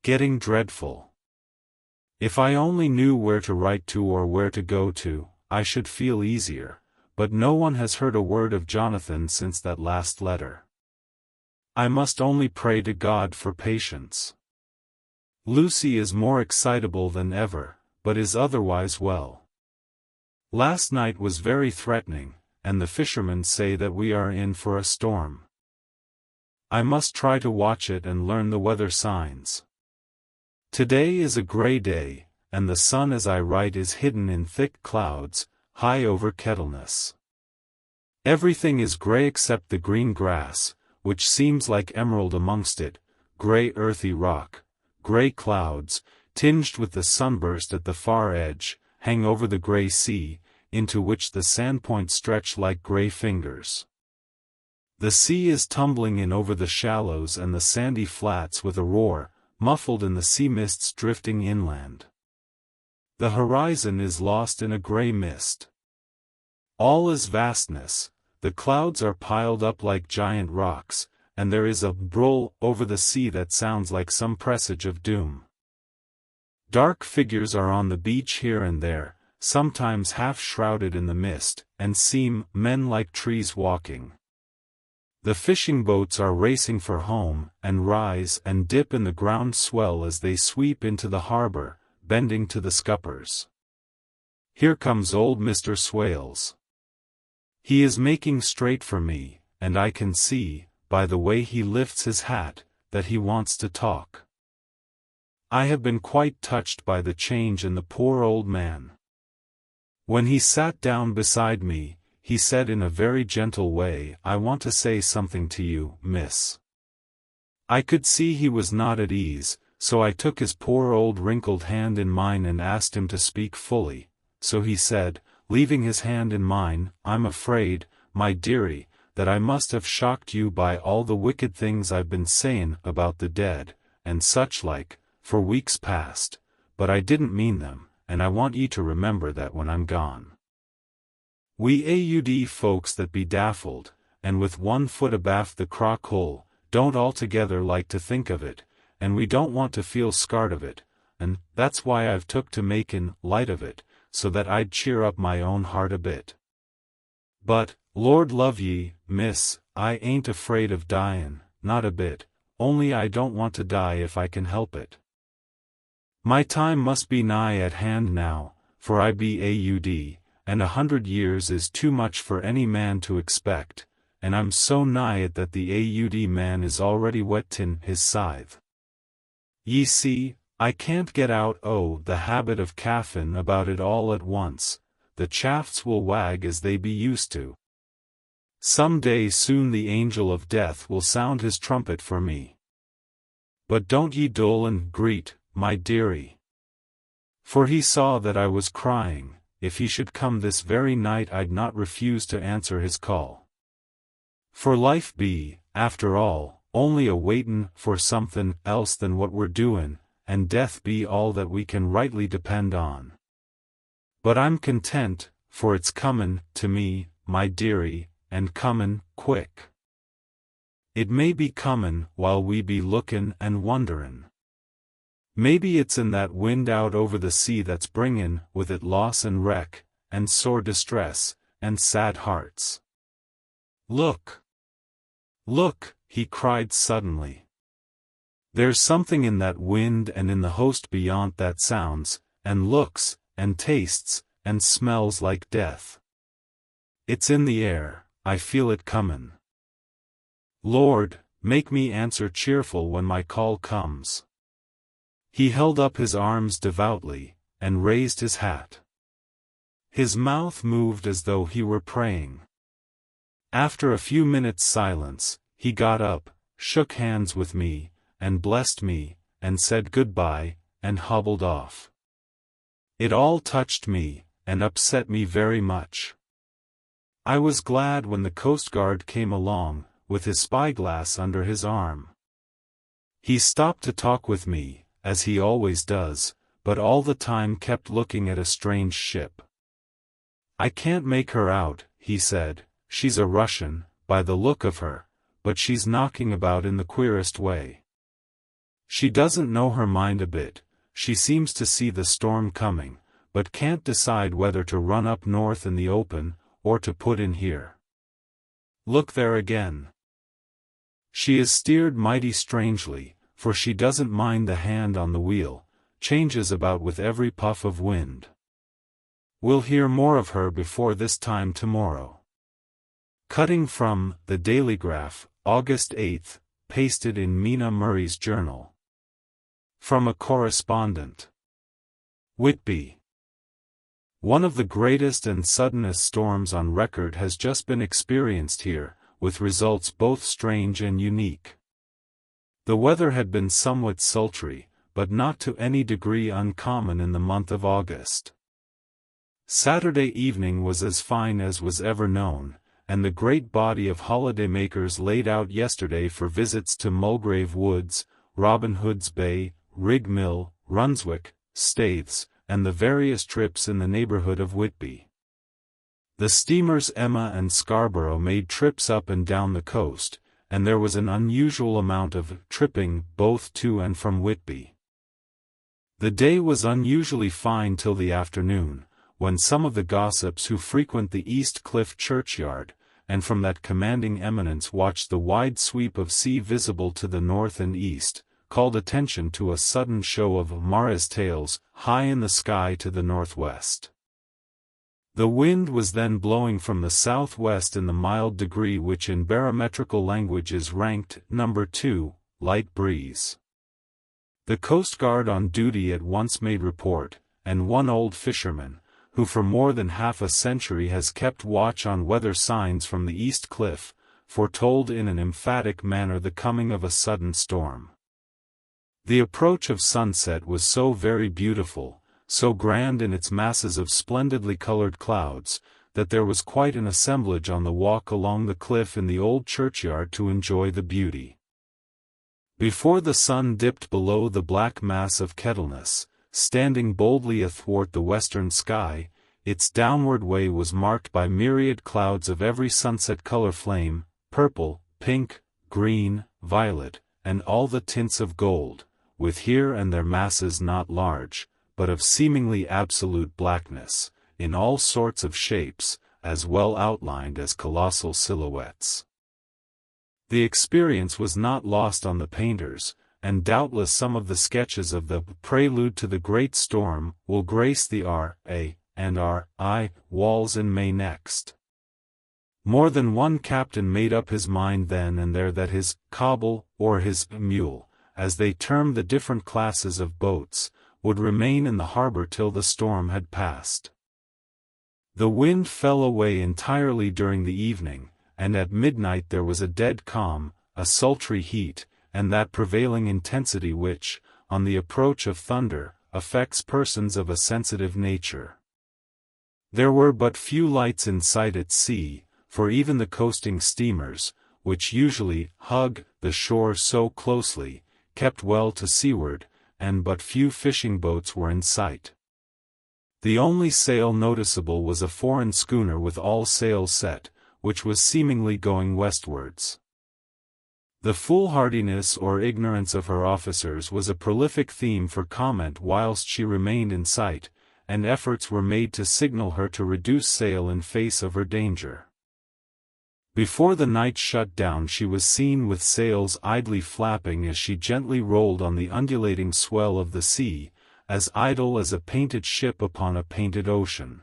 Getting dreadful. If I only knew where to write to or where to go to, I should feel easier, but no one has heard a word of Jonathan since that last letter. I must only pray to God for patience. Lucy is more excitable than ever, but is otherwise well. Last night was very threatening, and the fishermen say that we are in for a storm. I must try to watch it and learn the weather signs. Today is a gray day, and the sun as I write is hidden in thick clouds, high over Kettleness. Everything is gray except the green grass, which seems like emerald amongst it, gray earthy rock, gray clouds, tinged with the sunburst at the far edge, hang over the gray sea, into which the sandpoints stretch like gray fingers. The sea is tumbling in over the shallows and the sandy flats with a roar, muffled in the sea mists drifting inland. The horizon is lost in a gray mist. All is vastness, the clouds are piled up like giant rocks, and there is a brull over the sea that sounds like some presage of doom. Dark figures are on the beach here and there, sometimes half shrouded in the mist, and seem men like trees walking. The fishing boats are racing for home, and rise and dip in the ground swell as they sweep into the harbor, bending to the scuppers. Here comes old Mr. Swales. He is making straight for me, and I can see, by the way he lifts his hat, that he wants to talk. I have been quite touched by the change in the poor old man. When he sat down beside me, he said in a very gentle way, "I want to say something to you, miss." I could see he was not at ease, so I took his poor old wrinkled hand in mine and asked him to speak fully. So he said, leaving his hand in mine, "I'm afraid, my dearie, that I must have shocked you by all the wicked things I've been sayin' about the dead, and such like, for weeks past, but I didn't mean them, and I want ye to remember that when I'm gone. We AUD folks that be daffled, and with one foot abaft the crock hole, don't altogether like to think of it, and we don't want to feel scarred of it, and that's why I've took to makin' light of it, so that I'd cheer up my own heart a bit. But, Lord love ye, miss, I ain't afraid of dyin', not a bit, only I don't want to die if I can help it. My time must be nigh at hand now, for I be AUD, and 100 years is too much for any man to expect, and I'm so nigh it that the AUD man is already whettin' his scythe. Ye see, I can't get out the habit of caffin about it all at once, the shafts will wag as they be used to. Some day soon the angel of death will sound his trumpet for me. But don't ye dole and greet, my dearie. For he saw that I was crying, if he should come this very night I'd not refuse to answer his call. For life be, after all, only a waitin' for somethin' else than what we're doin', and death be all that we can rightly depend on. But I'm content, for it's comin' to me, my dearie, and comin' quick. It may be comin' while we be lookin' and wonderin'. Maybe it's in that wind out over the sea that's bringin' with it loss and wreck, and sore distress, and sad hearts. Look! Look! He cried suddenly. There's something in that wind and in the host beyond that sounds, and looks, and tastes, and smells like death. It's in the air, I feel it comin'. Lord, make me answer cheerful when my call comes. He held up his arms devoutly, and raised his hat. His mouth moved as though he were praying. After a few minutes' silence, he got up, shook hands with me, and blessed me, and said goodbye, and hobbled off. It all touched me, and upset me very much. I was glad when the Coast Guard came along, with his spyglass under his arm. He stopped to talk with me, as he always does, but all the time kept looking at a strange ship. I can't make her out, he said, she's a Russian, by the look of her, but she's knocking about in the queerest way. She doesn't know her mind a bit. She seems to see the storm coming, but can't decide whether to run up north in the open, or to put in here. Look there again. She is steered mighty strangely, for she doesn't mind the hand on the wheel, changes about with every puff of wind. We'll hear more of her before this time tomorrow. Cutting from The Dailygraph, August 8, pasted in Mina Murray's journal. From a correspondent. Whitby. One of the greatest and suddenest storms on record has just been experienced here, with results both strange and unique. The weather had been somewhat sultry, but not to any degree uncommon in the month of August. Saturday evening was as fine as was ever known, and the great body of holidaymakers laid out yesterday for visits to Mulgrave Woods, Robin Hood's Bay, Rig Mill, Runswick, Staithes, and the various trips in the neighborhood of Whitby. The steamers Emma and Scarborough made trips up and down the coast, and there was an unusual amount of tripping both to and from Whitby. The day was unusually fine till the afternoon, when some of the gossips who frequent the East Cliff churchyard, and from that commanding eminence watched the wide sweep of sea visible to the north and east, called attention to a sudden show of mares tails high in the sky to the northwest. The wind was then blowing from the southwest in the mild degree which in barometrical language is ranked number 2, light breeze. The Coast Guard on duty at once made report, and one old fisherman, who for more than half a century has kept watch on weather signs from the East Cliff, foretold in an emphatic manner the coming of a sudden storm. The approach of sunset was so very beautiful, so grand in its masses of splendidly colored clouds, that there was quite an assemblage on the walk along the cliff in the old churchyard to enjoy the beauty. Before the sun dipped below the black mass of Kettleness, standing boldly athwart the western sky, its downward way was marked by myriad clouds of every sunset color flame, purple, pink, green, violet, and all the tints of gold, with here and there masses not large, but of seemingly absolute blackness, in all sorts of shapes, as well outlined as colossal silhouettes. The experience was not lost on the painters, and doubtless some of the sketches of the Prelude to the Great Storm will grace the R.A. and R.I. walls in May next. More than one captain made up his mind then and there that his cobble, or his mule, as they termed the different classes of boats, would remain in the harbor till the storm had passed. The wind fell away entirely during the evening, and at midnight there was a dead calm, a sultry heat, and that prevailing intensity which, on the approach of thunder, affects persons of a sensitive nature. There were but few lights in sight at sea, for even the coasting steamers, which usually hug the shore so closely, kept well to seaward, and but few fishing boats were in sight. The only sail noticeable was a foreign schooner with all sails set, which was seemingly going westwards. The foolhardiness or ignorance of her officers was a prolific theme for comment whilst she remained in sight, and efforts were made to signal her to reduce sail in face of her danger. Before the night shut down she was seen with sails idly flapping as she gently rolled on the undulating swell of the sea, as idle as a painted ship upon a painted ocean.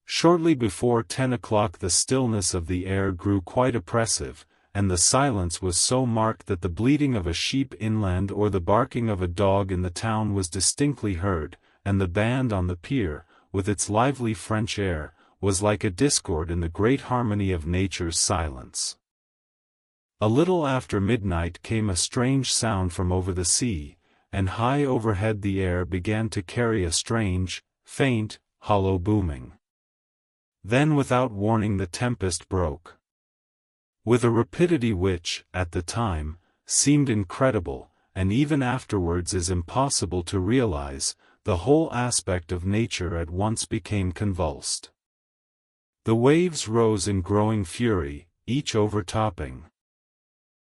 Shortly before 10 o'clock the stillness of the air grew quite oppressive, and the silence was so marked that the bleating of a sheep inland or the barking of a dog in the town was distinctly heard, and the band on the pier, with its lively French air, was like a discord in the great harmony of nature's silence. A little after midnight came a strange sound from over the sea, and high overhead the air began to carry a strange, faint, hollow booming. Then without warning the tempest broke. With a rapidity which, at the time, seemed incredible, and even afterwards is impossible to realize, the whole aspect of nature at once became convulsed. The waves rose in growing fury, each overtopping